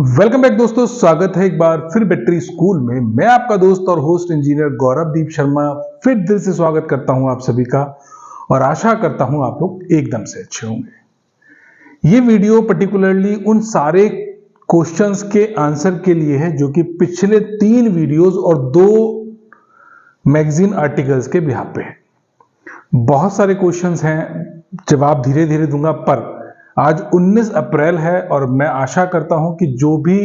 Welcome back दोस्तों, स्वागत है एक बार फिर बैटरी स्कूल में। मैं आपका दोस्त और होस्ट इंजीनियर गौरवदीप शर्मा फिर दिल से स्वागत करता हूं आप सभी का और आशा करता हूं आप लोग एकदम से अच्छे होंगे। ये वीडियो पर्टिकुलरली उन सारे क्वेश्चंस के आंसर के लिए है जो कि पिछले 3 वीडियोस और 2 मैगजीन आर्टिकल्स के बिहाफ पे है। बहुत सारे क्वेश्चंस हैं, जवाब धीरे धीरे दूंगा, पर आज 19 अप्रैल है और मैं आशा करता हूं कि जो भी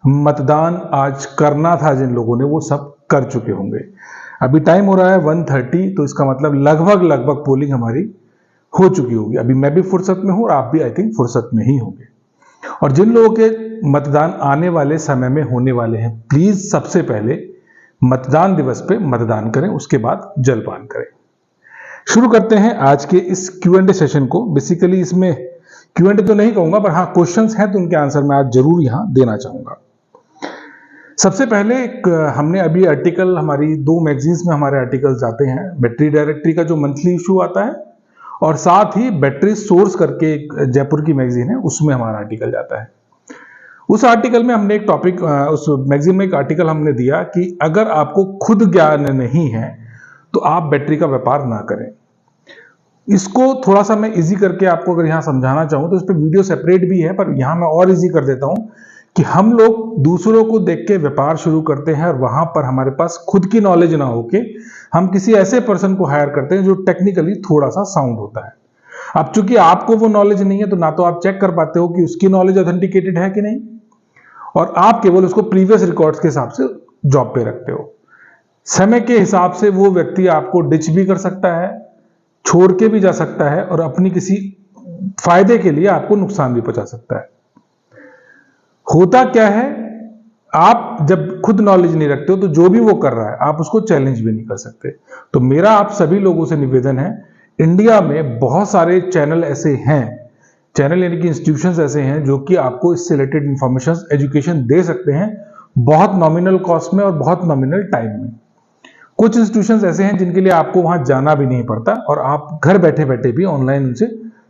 मतदान आज करना था जिन लोगों ने, वो सब कर चुके होंगे। अभी टाइम हो रहा है 1:30, तो इसका मतलब लगभग पोलिंग हमारी हो चुकी होगी। अभी मैं भी फुर्सत में हूं और आप भी आई थिंक फुर्सत में ही होंगे। और जिन लोगों के मतदान आने वाले समय में होने वाले हैं, प्लीज सबसे पहले मतदान दिवस पे मतदान करें, उसके बाद जलपान करें। शुरू करते हैं आज के इस Q&A सेशन को। बेसिकली इसमें Q&A तो नहीं कहूंगा, पर हाँ क्वेश्चंस हैं तो उनके आंसर मैं आज जरूर यहां देना चाहूंगा। सबसे पहले हमने अभी आर्टिकल, हमारी 2 मैगजीन्स में हमारे आर्टिकल्स आते हैं। बैटरी डायरेक्टरी का जो मंथली इशू आता है और साथ ही बैटरी सोर्स करके एक जयपुर की मैगजीन है, उसमें हमारा आर्टिकल जाता है। उस आर्टिकल में हमने एक टॉपिक, उस मैगजीन में एक आर्टिकल हमने दिया कि अगर आपको खुद ज्ञान नहीं है तो आप बैटरी का व्यापार ना करें। इसको थोड़ा सा मैं इजी करके आपको अगर यहां समझाना चाहूं तो इस पे वीडियो सेपरेट भी है, पर यहां मैं और इजी कर देता हूं कि हम लोग दूसरों को देख के व्यापार शुरू करते हैं और वहां पर हमारे पास खुद की नॉलेज ना होके हम किसी ऐसे पर्सन को हायर करते हैं जो टेक्निकली थोड़ा सा साउंड होता है। अब चूंकि आपको वो नॉलेज नहीं है तो ना तो आप चेक कर पाते हो कि उसकी नॉलेज ऑथेंटिकेटेड है कि नहीं, और आप केवल उसको प्रीवियस रिकॉर्ड्स के हिसाब से जॉब पे रखते हो। समय के हिसाब से वो व्यक्ति आपको डिच भी कर सकता है, छोड़ के भी जा सकता है और अपनी किसी फायदे के लिए आपको नुकसान भी पहुंचा सकता है। होता क्या है, आप जब खुद नॉलेज नहीं रखते हो तो जो भी वो कर रहा है आप उसको चैलेंज भी नहीं कर सकते। तो मेरा आप सभी लोगों से निवेदन है, इंडिया में बहुत सारे चैनल ऐसे हैं, चैनल यानी कि इंस्टीट्यूशंस ऐसे हैं जो कि आपको इससे रिलेटेड इंफॉर्मेशन, एजुकेशन दे सकते हैं बहुत नॉमिनल कॉस्ट में और बहुत नॉमिनल टाइम में। कुछ इंस्टीट्यूशंस ऐसे हैं जिनके लिए आपको वहां जाना भी नहीं पड़ता और आप घर बैठे बैठे भी ऑनलाइन उनसे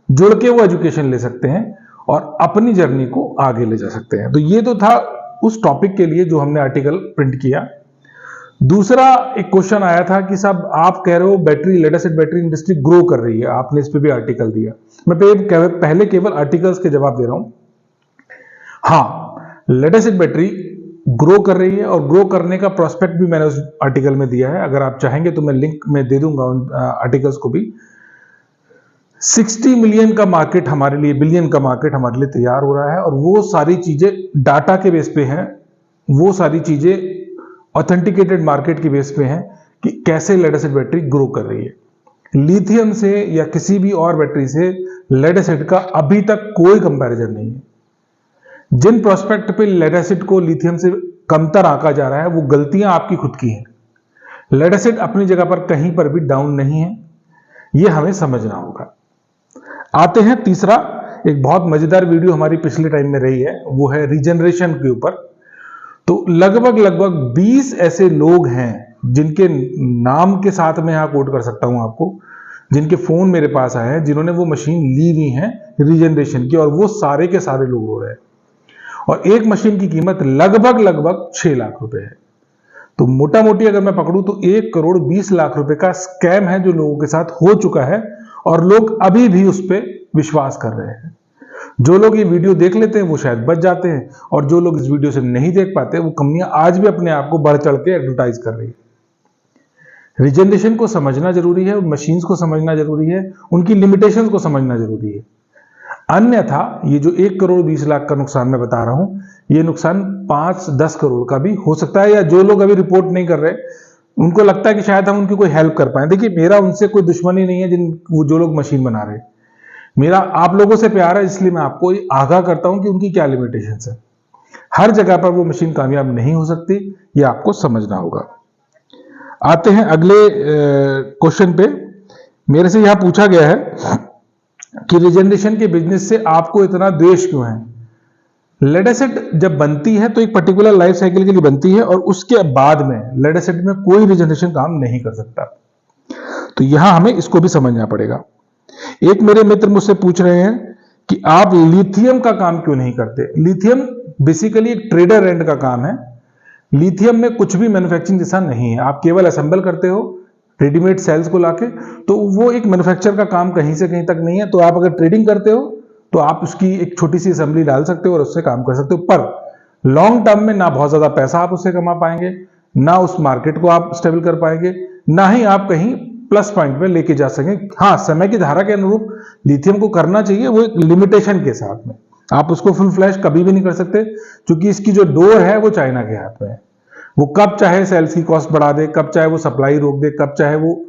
जुड़ के वो एजुकेशन ले सकते हैं और अपनी जर्नी को आगे ले जा सकते हैं। तो ये तो था उस टॉपिक के लिए जो हमने आर्टिकल प्रिंट किया। दूसरा एक क्वेश्चन आया था कि साहब आप कह रहे हो battery, lead acid battery industry grow कर रही है, आपने इस पे भी आर्टिकल दिया। मैं पहले केवल आर्टिकल्स के जवाब दे रहा हूं। हाँ, लेड एसिड बैटरी ग्रो कर रही है और ग्रो करने का प्रोस्पेक्ट भी मैंने उस आर्टिकल में दिया है। अगर आप चाहेंगे तो मैं लिंक में दे दूंगा उन आर्टिकल्स को भी। 60 मिलियन का मार्केट हमारे लिए, बिलियन का मार्केट हमारे लिए तैयार हो रहा है और वो सारी चीजें डाटा के बेस पे हैं, वो सारी चीजें ऑथेंटिकेटेड मार्केट के बेस पे हैं कि कैसे लेड एसिड बैटरी ग्रो कर रही है। लिथियम से या किसी भी और बैटरी से लेड एसिड का अभी तक कोई कंपैरिजन नहीं है। जिन प्रोस्पेक्ट पे लेड एसिड को लिथियम से कमतर आंका जा रहा है वो गलतियां आपकी खुद की हैं। लेड एसिड अपनी जगह पर कहीं पर भी डाउन नहीं है, ये हमें समझना होगा। आते हैं तीसरा, एक बहुत मजेदार वीडियो हमारी पिछले टाइम में रही है, वो है रीजनरेशन के ऊपर। तो लगभग 20 ऐसे लोग हैं जिनके नाम के साथ मैं यहां कोट कर सकता हूं आपको, जिनके फोन मेरे पास आए हैं, जिन्होंने वो मशीन ली हुई है रीजनरेशन की, और वो सारे के सारे लोग हो रहे हैं और एक मशीन की कीमत लगभग 6 लाख रुपए है। तो मोटा मोटी अगर मैं पकड़ूं तो 1,20,00,000 रुपए का स्कैम है जो लोगों के साथ हो चुका है और लोग अभी भी उस पर विश्वास कर रहे हैं। जो लोग ये वीडियो देख लेते हैं वो शायद बच जाते हैं और जो लोग इस वीडियो से नहीं देख पाते, वो कंपनियां आज भी अपने आप को बढ़ चढ़ के एडवर्टाइज कर रही है। रीजनरेशन को समझना जरूरी है, मशीन्स को समझना जरूरी है, उनकी लिमिटेशंस को समझना जरूरी है। अन्यथा ये जो 1,20,00,000 का नुकसान मैं बता रहा हूं, ये नुकसान 5-10 करोड़ का भी हो सकता है। या जो लोग अभी रिपोर्ट नहीं कर रहे, उनको लगता है कि शायद हम उनकी कोई हेल्प कर पाए। देखिए, मेरा उनसे कोई दुश्मनी नहीं है जो लोग मशीन बना रहे हैं। मेरा आप लोगों से प्यार है, इसलिए मैं आपको आगाह करता हूं कि उनकी क्या लिमिटेशंस है। हर जगह पर वो मशीन कामयाब नहीं हो सकती, ये आपको समझना होगा। आते हैं अगले क्वेश्चन पे। मेरे से यहां पूछा गया है कि रीजनरेशन के बिजनेस से आपको इतना द्वेष क्यों है। लेड एसिड जब बनती है तो एक पर्टिकुलर लाइफ साइकिल के लिए बनती है और उसके बाद में लेड एसिड में कोई रीजनरेशन काम नहीं कर सकता। तो यहां हमें इसको भी समझना पड़ेगा। एक मेरे मित्र मुझसे पूछ रहे हैं कि आप लिथियम का काम क्यों नहीं करते। लिथियम बेसिकली एक ट्रेडर एंड का काम है। लिथियम में कुछ भी मैन्युफैक्चरिंग जैसा नहीं है, आप केवल असेंबल करते हो रेडीमेड सेल्स को लाके, तो वो एक मैन्युफैक्चर का काम कहीं से कहीं तक नहीं है। तो आप अगर ट्रेडिंग करते हो तो आप उसकी एक छोटी सी असेंबली डाल सकते हो और उससे काम कर सकते हो, पर लॉन्ग टर्म में ना बहुत ज्यादा पैसा आप उससे कमा पाएंगे, ना उस मार्केट को आप स्टेबल कर पाएंगे, ना ही आप कहीं प्लस पॉइंट में लेके जा सकेंगे। हाँ, समय की धारा के अनुरूप लिथियम को करना चाहिए, वो एक लिमिटेशन के साथ में। आप उसको फुल फ्लैश कभी भी नहीं कर सकते, क्योंकि इसकी जो डोर है वो चाइना के हाथ में है। वो कब चाहे सेल्स की कॉस्ट बढ़ा दे, कब चाहे वो सप्लाई रोक दे, कब चाहे वो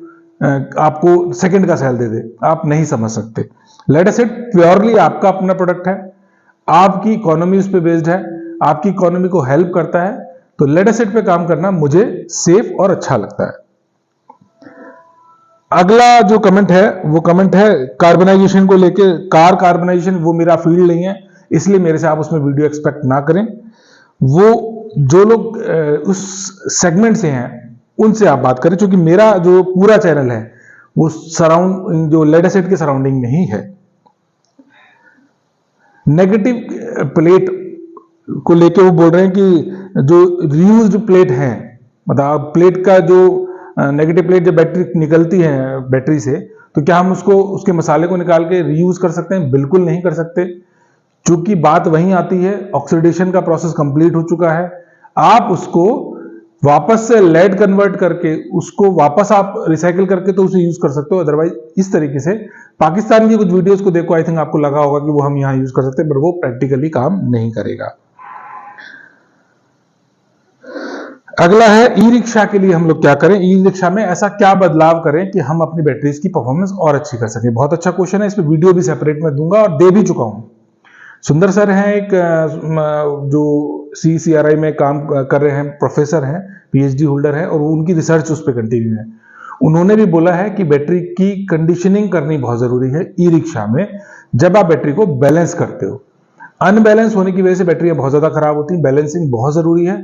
आपको सेकंड का सेल दे दे, आप नहीं समझ सकते। लेट अस से प्योरली आपका अपना प्रोडक्ट है, आपकी इकोनॉमी उस पर बेस्ड है, आपकी इकोनॉमी को हेल्प करता है, तो लेट अस पे काम करना मुझे सेफ और अच्छा लगता है। अगला जो कमेंट है वो कमेंट है कार्बनाइजेशन को लेके। कार्बनाइजेशन वो मेरा फील्ड नहीं है, इसलिए मेरे से आप उसमें वीडियो एक्सपेक्ट ना करें। वो जो लोग उस सेगमेंट से हैं उनसे आप बात करें, क्योंकि मेरा जो पूरा चैनल है वो जो लेड एसिड के सराउंडिंग में ही है। नेगेटिव प्लेट को लेके वो बोल रहे हैं कि जो रीयूज्ड प्लेट है, मतलब प्लेट का जो नेगेटिव प्लेट जब बैटरी निकलती है बैटरी से, तो क्या हम उसको उसके मसाले को निकाल के रीयूज कर सकते हैं? बिल्कुल नहीं कर सकते, क्योंकि बात वहीं आती है, ऑक्सीडेशन का प्रोसेस कंप्लीट हो चुका है। आप उसको वापस से लेड कन्वर्ट करके उसको वापस आप रिसाइकिल करके तो उसे यूज कर सकते हो। अदरवाइज इस तरीके से पाकिस्तान की कुछ वीडियोस को देखो, आई थिंक आपको लगा होगा कि वो हम यहां यूज कर सकते हैं, पर वो प्रैक्टिकली काम नहीं करेगा। अगला है ई रिक्शा के लिए हम लोग क्या करें, ई रिक्शा में ऐसा क्या बदलाव करें कि हम अपनी बैटरीज की परफॉर्मेंस और अच्छी कर सकें। बहुत अच्छा क्वेश्चन है, इस पर वीडियो भी सेपरेट में दूंगा और दे भी चुका हूं। सुंदर सर हैं, एक जो CCRI में काम कर रहे हैं, प्रोफेसर हैं, PhD होल्डर है, और उनकी रिसर्च उस पर कंटिन्यू है। उन्होंने भी बोला है कि बैटरी की कंडीशनिंग करनी बहुत जरूरी है ई रिक्शा में, जब आप बैटरी को बैलेंस करते हो। अनबैलेंस होने की वजह से बैटरियां बहुत ज्यादा खराब होती हैं, बैलेंसिंग बहुत जरूरी है।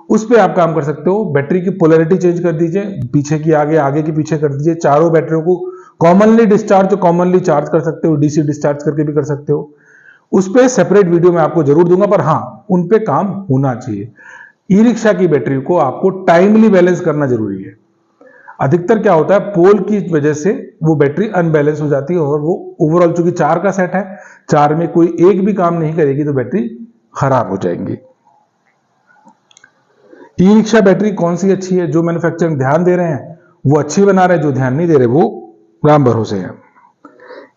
उस पर आप काम कर सकते हो। बैटरी की पोलैरिटी चेंज कर दीजिए, पीछे की आगे, आगे की पीछे कर दीजिए। चारों बैटरियों को कॉमनली डिस्चार्ज, कॉमनली चार्ज कर सकते हो, DC डिस्चार्ज करके भी कर सकते हो। उस पर सेपरेट वीडियो मैं आपको जरूर दूंगा, पर हाँ, उन पे काम होना चाहिए। ई रिक्शा की बैटरी को आपको टाइमली बैलेंस करना जरूरी है। अधिकतर क्या होता है, पोल की वजह से वो बैटरी अनबैलेंस हो जाती है, और वो ओवरऑल चूंकि 4 का सेट है, 4 में कोई एक भी काम नहीं करेगी तो बैटरी खराब हो जाएंगी। ई रिक्शा बैटरी कौन सी अच्छी है? जो मैन्युफैक्चरर ध्यान दे रहे हैं वो अच्छी बना रहे हैं, जो ध्यान नहीं दे रहे वो राम भरोसे है।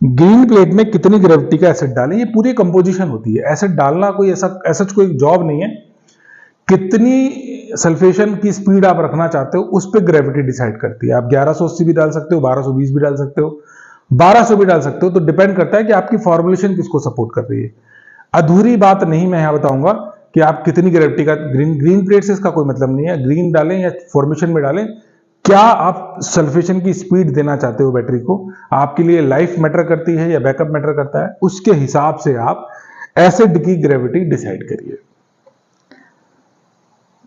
ग्रीन प्लेट में कितनी ग्रेविटी का एसिड डालें, ये पूरी कंपोजिशन होती है। एसिड डालना कोई ऐसा कोई जॉब नहीं है। कितनी सल्फेशन की स्पीड आप रखना चाहते हो उस पर ग्रेविटी डिसाइड करती है। आप 1180 भी डाल सकते हो, 1220 भी डाल सकते हो, 1200 भी डाल सकते हो, तो डिपेंड करता है कि आपकी फॉर्मुलेशन किसको सपोर्ट कर रही है। अधूरी बात नहीं मैं यहां बताऊंगा कि आप कितनी ग्रेविटी का, ग्रीन प्लेट से इसका कोई मतलब नहीं है। ग्रीन डालें या फॉर्मेशन में डालें, क्या आप सल्फेशन की स्पीड देना चाहते हो बैटरी को, आपके लिए लाइफ मैटर करती है या बैकअप मैटर करता है, उसके हिसाब से आप एसिड की ग्रेविटी डिसाइड करिए।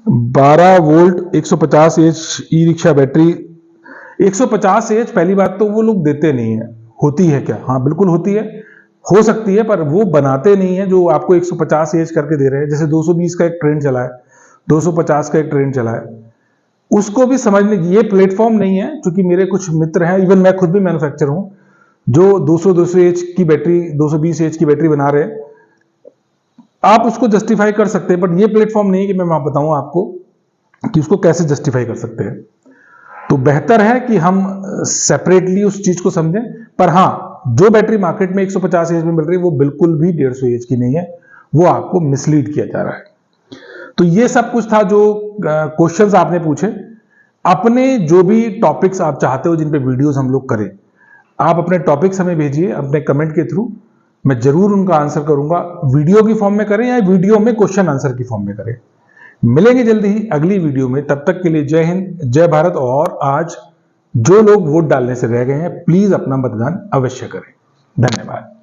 12 volt 150 H e rickshaw battery, 150 H पहली बात तो वो लोग देते नहीं है। होती है क्या? हाँ बिल्कुल होती है, हो सकती है, पर वो बनाते नहीं है जो आपको 150 एच करके दे रहे हैं। जैसे 220 का एक ट्रेंड चला है, 250 का एक ट्रेंड चला है, उसको भी समझने ये प्लेटफॉर्म नहीं है। क्योंकि मेरे कुछ मित्र हैं, इवन मैं खुद भी मैन्युफैक्चरर हूं, जो 200 एच की बैटरी, 220 एच की बैटरी बना रहे हैं। आप उसको जस्टिफाई कर सकते हैं, बट ये प्लेटफॉर्म नहीं है कि मैं बताऊं आपको कि उसको कैसे जस्टिफाई कर सकते हैं। तो बेहतर है कि हम सेपरेटली उस चीज को समझें। पर हां, जो बैटरी मार्केट में 150 एच में मिल रही है वो बिल्कुल भी 150 एच की नहीं है, वो आपको मिसलीड किया जा रहा है। तो ये सब कुछ था जो क्वेश्चंस आपने पूछे। अपने जो भी टॉपिक्स आप चाहते हो जिन पे वीडियोस हम लोग करें, आप अपने टॉपिक्स हमें भेजिए अपने कमेंट के थ्रू, मैं जरूर उनका आंसर करूंगा। वीडियो की फॉर्म में करें या वीडियो में क्वेश्चन आंसर की फॉर्म में करें। मिलेंगे जल्दी ही अगली वीडियो में, तब तक के लिए जय हिंद, जय भारत। और आज जो लोग वोट डालने से रह गए हैं, प्लीज अपना मतदान अवश्य करें। धन्यवाद।